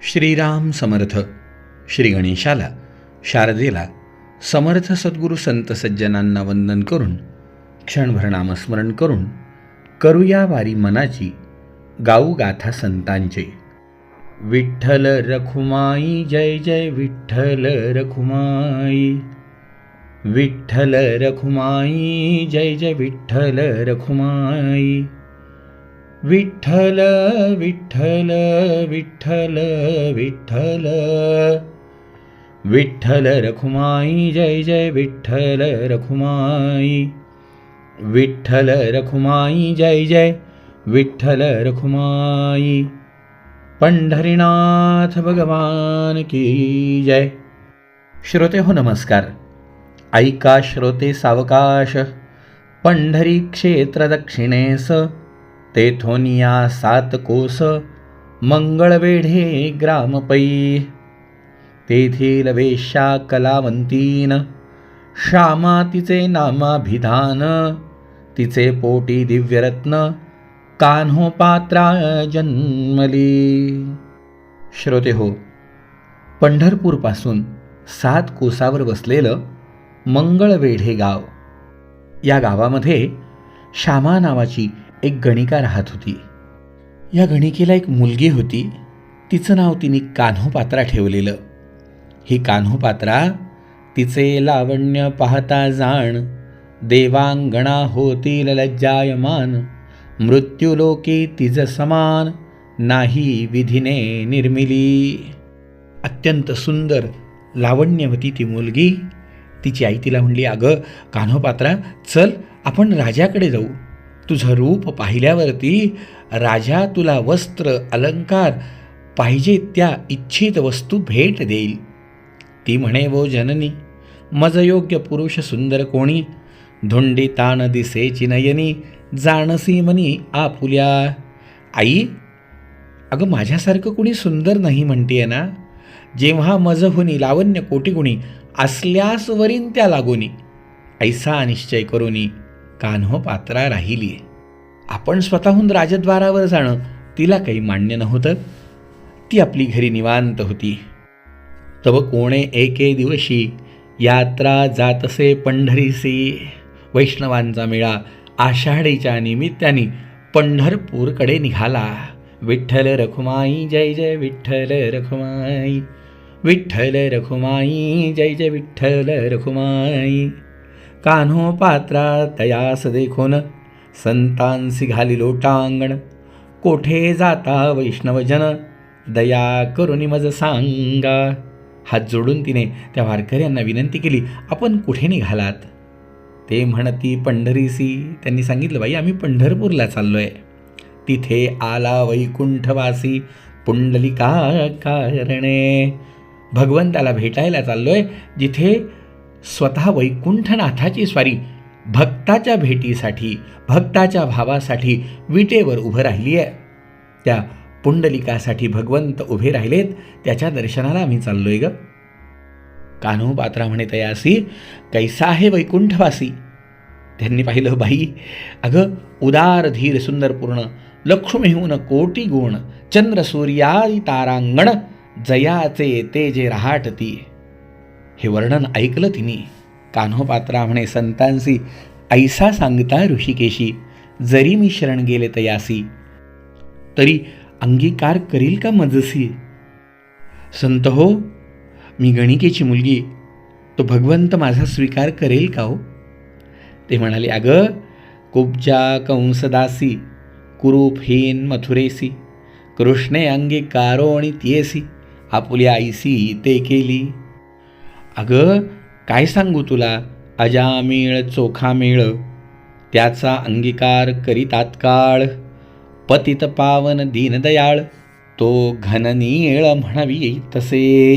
श्रीराम समर्थ. श्री गणेशाला, शारदेला, समर्थ सद्गुरू संत सज्जनांना वंदन करून, क्षणभर नामस्मरण करून, करूया वारी मनाची, गाऊ गाथा संतांचे. विठ्ठल रखुमाई, जय जय विठ्ठल रखुमाई. विठ्ठल रखुमाई, जय जय विठ्ठल रखुमाई. विठ्ठल विठ्ठल विठ्ठल विठ्ठल. विठ्ठल रखुमाई, जय जय विठ्ठल रखुमाई. विठ्ठल रखुमाई, जय जय विठ्ठल रखुमाई. पंढरीनाथ भगवान की जय. श्रोते हो नमस्कार. ऐका श्रोते सावकाश. पंढरी क्षेत्र दक्षिणेस, तेथोनिया 7 कोस, मंगळवेढे ग्रामपै. तेथील वेश्या कलावंतीन, श्यामा तिचे नामाभिधान. तिचे पोटी दिव्यरत्न, कान्होपात्रा जन्मली. श्रोते हो, पंढरपूरपासून 7 कोसावर बसलेलं मंगळवेढे गाव. या गावामध्ये श्यामा नावाची एक गणिका राहत होती. या गणिकेला एक मुलगी होती. तिचं नाव तिने कान्होपात्रा ठेवलेलं. ही कान्होपात्रा तिचे लावण्य पाहता जाण, देवांगणा होतील लज्जायमान. मृत्युलोकी तिज समान, नाही विधीने निर्मिली. अत्यंत सुंदर लावण्यवती ती मुलगी. तिची आई तिला म्हणली, अगं कान्होपात्रा, चल आपण राजाकडे जाऊ. तुझं रूप पाहिल्यावरती राजा तुला वस्त्र अलंकार पाहिजे त्या इच्छित वस्तू भेट देईल. ती म्हणे, वो जननी, मज योग्य पुरुष सुंदर कोणी. धुंडी ताण दिसेची नयनी, जाणसी मनी आपुल्या. आई, अगं माझ्यासारखं कुणी सुंदर नाही म्हणतेय ना. जेव्हा मज हुनी लावण्य कोटीगुणी, असल्यास वरीन त्या लागोनी. ऐसा निश्चय करोनी कान्होपात्रा राहिली. आपण स्वतःहून राजद्वारावर जाणं तिला काही मान्य नव्हतं. ती आपली घरी निवांत होती. तव कोणे एके दिवशी, यात्रा जातसे पंढरीसी. वैष्णवांचा मेळा आषाढीच्या निमित्ताने पंढरपूरकडे निघाला. विठ्ठल रखुमाई, जय जय विठ्ठल रखुमाई. विठ्ठल रखुमाई, जय जय विठ्ठल रखुमाई. कान्होपात्रा तयास देखोन, संतांसी घाली लोटांगण. कोठे जाता वैष्णवजन, दया करुनी मज सांगा. हात जोडून तिने त्या वारकऱ्यांना विनंती केली, आपण कुठे निघालात? ते म्हणती, पंढरीसी. त्यांनी सांगितलं, बाई आम्ही पंढरपूरला चाललोय. तिथे आला वैकुंठवासी, पुंडलिका कारणे. भगवंताला भेटायला चाललोय, जिथे स्वतः वैकुंठनाथाची स्वारी भक्ताच्या भेटीसाठी, भक्ताच्या भावासाठी विटेवर उभं राहिली आहे. त्या पुंडलिकासाठी भगवंत उभे राहिलेत, त्याच्या दर्शनाला आम्ही चाललोय ग. कान्होपात्रा म्हणे, तयासी कैसा आहे वैकुंठवासी. त्यांनी पाहिलं, बाई अगं उदार धीर सुंदरपूर्ण, लक्ष्मीहून कोटी गुण. चंद्र सूर्यादी तारांगण, जयाचे तेजे रहाटती. हे वर्णन ऐकलं तिने. कान्होपात्रा म्हणे, संतांसी ऐसा सांगता ऋषिकेशी, जरी मी शरण गेले तयासी, तरी अंगीकार करील का मजसी? संत हो, मी गणिकेची मुलगी, तो भगवंत माझा स्वीकार करेल का हो? ते म्हणाले, अगं कुब्जा कंसदासी, कुरूपहीन मथुरेसी. कृष्णे अंगीकारोणी तियेसी, आपुल्या आईसी ते केली. अगं काय सांगू तुला, अजामिळ चोखा मेळ, त्याचा अंगीकार करी तात्काळ. पतित पावन दीनदयाळ, तो घननीळ म्हणावी तसे.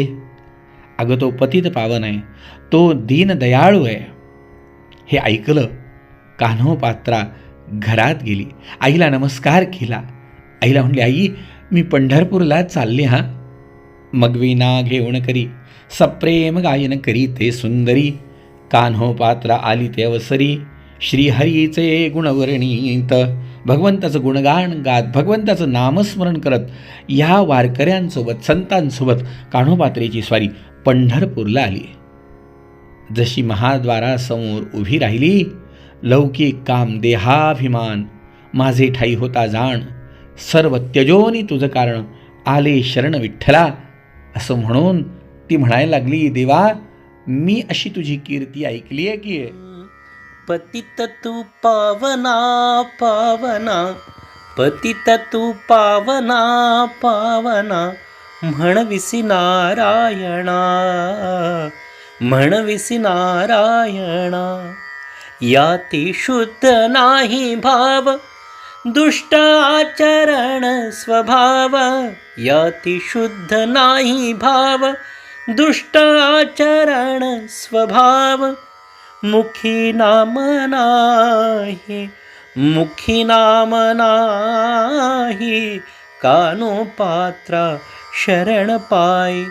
अगं तो पतित पावन आहे, तो दीनदयाळू आहे. हे ऐकलं. कान्होपात्रा घरात गेली. आईला नमस्कार केला. आईला म्हणली, आई मी पंढरपूरला चालले हा. मग वीणा घेऊन करी, सप्रेम गायन करी ते सुंदरी. कान्होपात्रा आली ते अवसरी, श्रीहरीचे गुणवर्णीत, भगवंताचं गुणगान गात, भगवंताचं नामस्मरण करत या वारकऱ्यांसोबत संतांसोबत कान्होपात्रेची स्वारी पंढरपूरला आली. जशी महाद्वारासमोर उभी राहिली, लौकिक काम देहाभिमान माझे ठाई होता जाण, सर्व त्यजोनी तुझं कारण आले शरण विठ्ठला, असं म्हणून ती म्हणायला लागली, देवा मी अशी तुझी कीर्ती ऐकली आहे की. पतित तू पावना पावना, पतित तू पावना पावना, म्हणविसी नारायणा, म्हणविसी नारायणा. याती शुद्ध नाही भाव, दुष्ट आचरण स्वभाव. याती शुद्ध नाही भाव, दुष्ट आचरण स्वभाव. मुखी नाम नाही, मुखी नाम नाही, कानोपात्रा शरण पाय,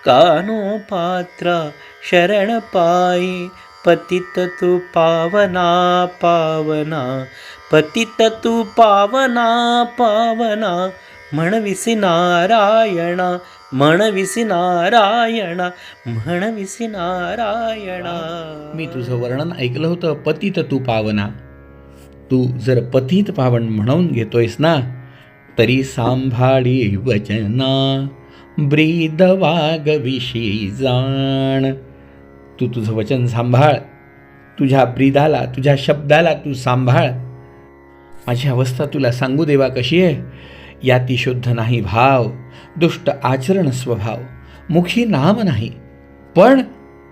कानोपात्रा शरण पाय. पतित तू पावना पावना, पतित तू पावना पावना, म्हणविसी नारायणा, म्हणविसी नारायणा, म्हणविसी नारायणा. मी तुझं वर्णन ऐकलं होतं, पतित तू पावना. तू जर पतित पावन म्हणून घेतोयस ना, तरी सांभाळी वचना, ब्रीद वाग विषयी जाण. तू तुझं वचन सांभाळ, तुझ्या ब्रीदाला, तुझ्या शब्दाला तू सांभाळ. माझी अवस्था तुला सांगू देवा कशी आहे. याती शुद्ध नाही भाव, दुष्ट आचरण स्वभाव. मुखी नाम नाही, पण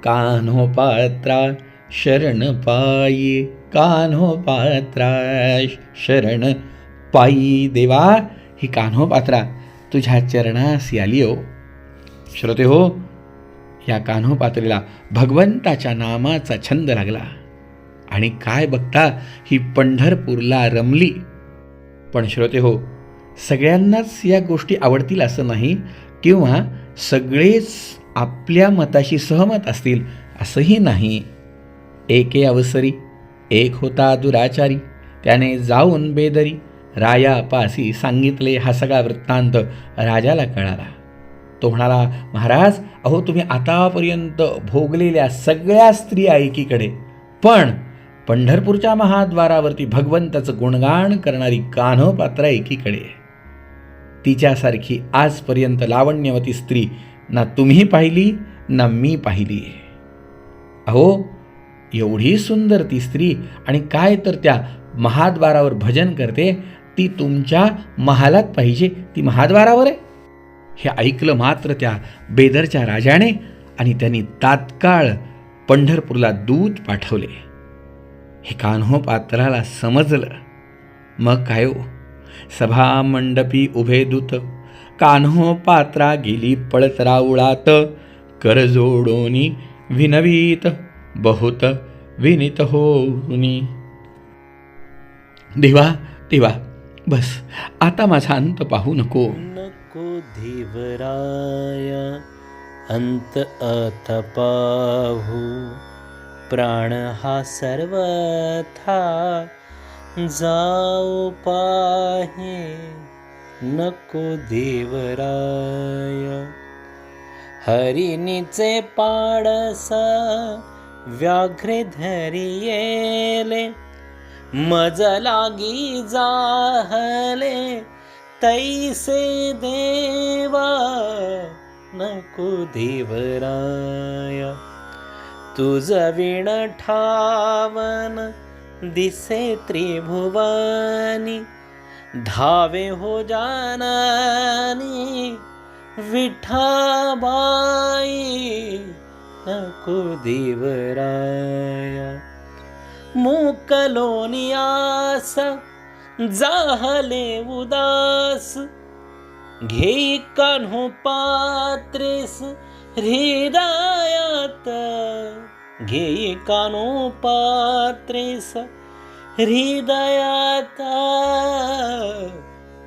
कान्होपात्रा शरण पायी, कान्होपात्रा शरण पायी. देवा ही कान्होपात्रा तुझ्या चरणासी आली हो. श्रोते हो, या कान्होपात्रेला भगवंताच्या नामाचा छंद लागला आणि काय बघता ही पंढरपूरला रमली. पण श्रोते हो, सगळ्यांनाच या गोष्टी आवडतील असं नाही, किंवा सगळेच आपल्या मताशी सहमत असतील असंही नाही. एके अवसरी एक होता दुराचारी, त्याने जाऊन बेदरी रायापासी सांगितले. हा सगळा वृत्तांत राजाला कळाला. तो म्हणाला, महाराज अहो, तुम्ही आतापर्यंत भोगलेल्या सगळ्या स्त्रिया एकीकडे, पण पंढरपूरच्या महाद्वारावरती भगवंताचं गुणगान करणारी कान्होपात्रा एकीकडे. तिच्यासारखी आजपर्यंत लावण्यवती स्त्री ना तुम्ही पाहिली ना मी पाहिली. अहो, एवढी सुंदर ती स्त्री, आणि काय तर त्या महाद्वारावर भजन करते. ती तुमच्या महालात पाहिजे, ती महाद्वारावर आहे. हे ऐकलं मात्र त्या बेदरच्या राजाने, आणि त्यांनी तात्काळ पंढरपूरला दूत पाठवले. हे कान्होपात्राला समजलं. मग काय हो, सभा मंडपी उभे दूत, कान्होपात्रा गेली पळत राऊळात. कर जोडोनी विनवीत, बहुत विनीत होनी. देवा देवा, बस आता माझा अंत पाहू नको. नको देवराया अंत अथ पाहू, प्राण हा सर्वथा जाऊ पाहे. नको देवराया हरिणीचे पाडस व्याघ्रे धरियेले, मज लागी जाहले तैसे देवा. नको देवराया तुझ विण ठावन दिसे त्रिभुवनी. धावे हो जानानी विठाबाई. नको देवराया मुकलोनी आस जाहले उदास. घेई कान्होपात्रेस हृदयात, घेई कान्होपात्रेस हृदयात.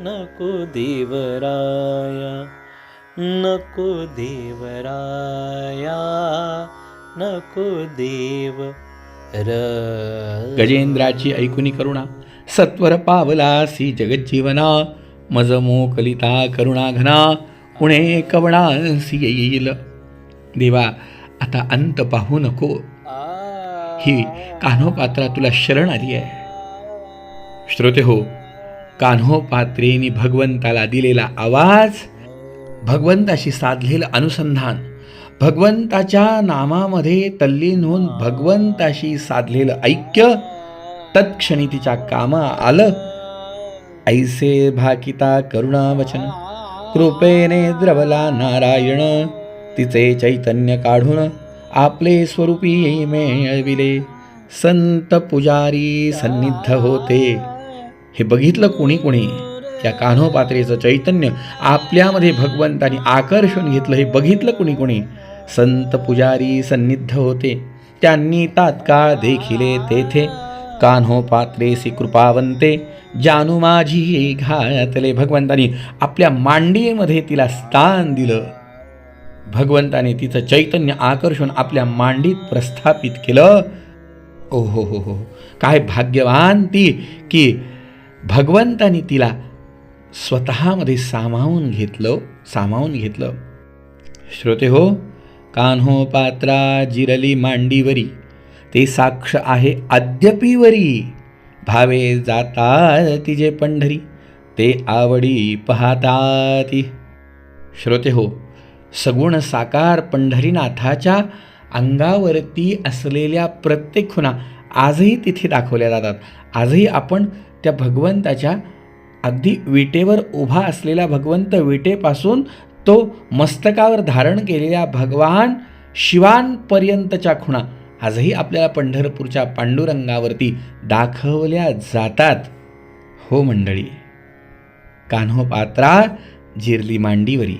नको देवराया, नको देवराया, नको देव र गजेंद्राची ऐकुनी करुणा सत्वर पावलासी जगज्जीवना मज मोकलिता करुणा घना उणे कवणासी येईल. देवा आता अंत पाहू नको. ही कान्होपात्रा तुला शरण आली आहे. श्रोते हो, कान्होपात्रेनी भगवंताला दिलेला आवाज, भगवंताशी साधलेलं अनुसंधान, भगवंताच्या नामामध्ये तल्लीन होऊन भगवंताशी साधलेलं ऐक्य तत्क्षणी तिच्या कामा आलं. ऐसे भाकिता करुणा वचन कृपेने द्रवला नारायण, तिचे चैतन्य काढून आपले स्वरूपी मिळविले. संत पुजारी सन्निध होते. हे बघितलं कोणी त्या कान्होपात्रेचं चैतन्य आपल्यामध्ये भगवंतानी आकर्षून घेतलं. हे बघितलं कोणी संत पुजारी सन्निध होते. त्यांनी तात्काळ देखिले तेथे कान्होपात्रेसी कृपावंते जानू माझी घातले. भगवंतानी आपल्या मांडीमध्ये तिला स्थान दिलं. भगवंताने तिचं चैतन्य आकर्षून आपल्या मांडीत प्रस्थापित केलं. ओ हो हो हो, काय भाग्यवान ती की भगवंतानी तिला स्वतःमध्ये सामावून घेतलं. श्रोते हो, कान्होपात्रा जिरली मांडीवरी, ते साक्ष आहे अद्यपीवरी. भावे जाता तिजे पंढरी, ते आवडी पाहताती. श्रोते हो, सगुण साकार पंढरीनाथाच्या अंगावरती असलेल्या प्रत्येक खुणा आजही तिथे दाखवल्या जातात. आजही आपण त्या भगवंताच्या अगदी विटेवर उभा असलेला भगवंत, विटेपासून तो मस्तकावर धारण केलेल्या भगवान शिवांपर्यंतच्या खुणा आजही आपल्याला पंढरपूरच्या पांडुरंगावरती दाखवल्या जातात. हो मंडळी, कान्होपात्रा जिरली मांडीवरी,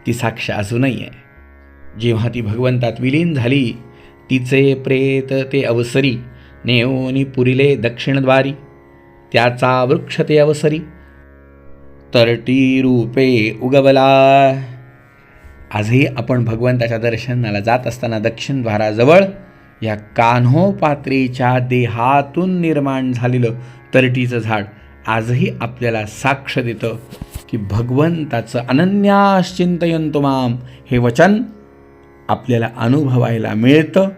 ती साक्ष अजूनही आहे. जेव्हा ती भगवंतात विलीन झाली, तिचे प्रेत ते अवसरी नेऊनी पुरिले दक्षिणद्वारी. त्याचा वृक्ष ते अवसरी तरटी रूपे उगवला. आजही आपण भगवंताच्या दर्शनाला जात असताना दक्षिणद्वाराजवळ या कान्होपात्रेच्या देहातून निर्माण झालेलं तरटीचं झाड आजही आपल्याला साक्ष देतं की भगवंताचं अनन्याश्चिंतयन्तो माम हे वचन आपल्याला अनुभवायला मिळतं.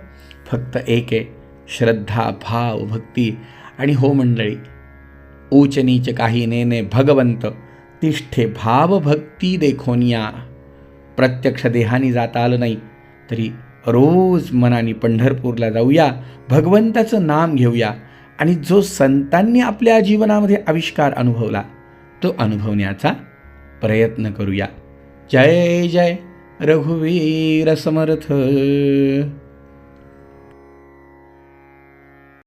फक्त एक आहे, श्रद्धा, भाव, भक्ती. आणि हो मंडळी, ऊच नीच काही नेने भगवंत, तिष्ठे भाव भक्ती देखोनिया. प्रत्यक्ष देहानी जाता आलं नाही तरी रोज मनाने पंढरपूरला जाऊया, भगवंताचं नाम घेऊया आणि जो संतांनी आपल्या जीवनामध्ये आविष्कार अनुभवला तो अनुभवण्याचा प्रयत्न करूया. जय जय रघुवीर समर्थ.